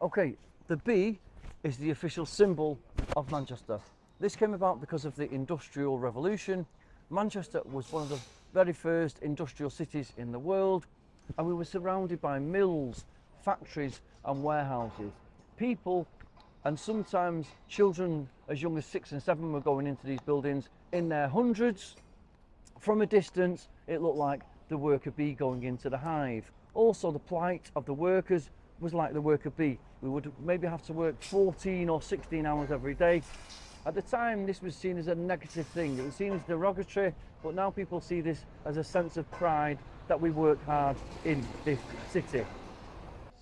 Okay, the bee is the official symbol of Manchester. This came about because of the Industrial Revolution. Manchester was one of the very first industrial cities in the world, and we were surrounded by mills, factories and warehouses. People, and sometimes children as young as 6 and 7, were going into these buildings in their hundreds. From a distance, it looked like the worker bee going into the hive. Also, the plight of the workers was like the worker bee. We would maybe have to work 14 or 16 hours every day. At the time, this was seen as a negative thing. It was seen as derogatory, but now people see this as a sense of pride that we work hard in this city.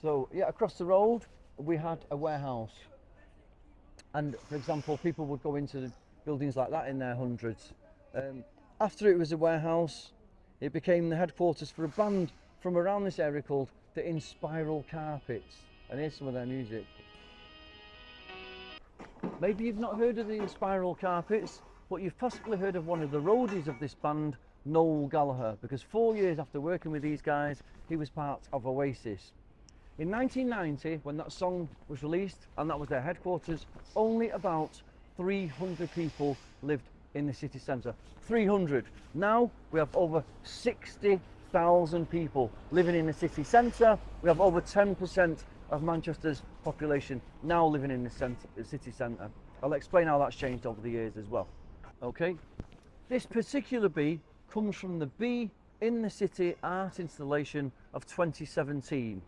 So yeah, across the road, we had a warehouse. And for example, people would go into buildings like that in their hundreds. After it was a warehouse, it became the headquarters for a band from around this area called the Inspiral Carpets. And here's some of their music. Maybe you've not heard of the Inspiral Carpets, but you've possibly heard of one of the roadies of this band, Noel Gallagher, because 4 years after working with these guys, he was part of Oasis. In 1990, when that song was released and that was their headquarters, only about 300 people lived in the city centre. 300. Now we have over 60,000 people living in the city centre. We have over 10% of Manchester's population now living in the city centre. I'll explain how that's changed over the years as well. Okay, this particular bee comes from the Bee in the City art installation of 2017.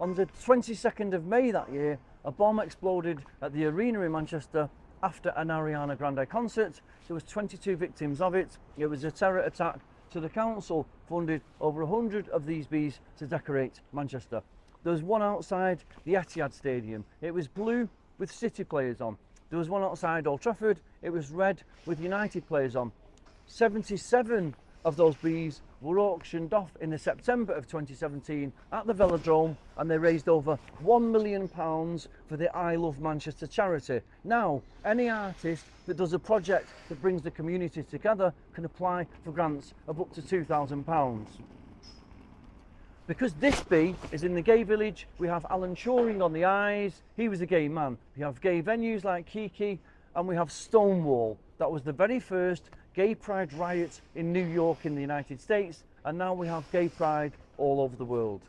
On the 22nd of May that year, a bomb exploded at the arena in Manchester after an Ariana Grande concert. There was 22 victims of it. It was a terror attack, so the council funded over 100 of these bees to decorate Manchester. There was one outside the Etihad Stadium. It was blue with City players on. There was one outside Old Trafford. It was red with United players on. 77 of those bees were auctioned off in the September of 2017 at the Velodrome, and they raised over £1 million for the I Love Manchester charity. Now, any artist that does a project that brings the community together can apply for grants of up to £2,000. Because this bee is in the gay village, we have Alan Turing on the eyes. He was a gay man. We have gay venues like Kiki, and we have Stonewall. That was the very first gay pride riot in New York in the United States, and now we have gay pride all over the world.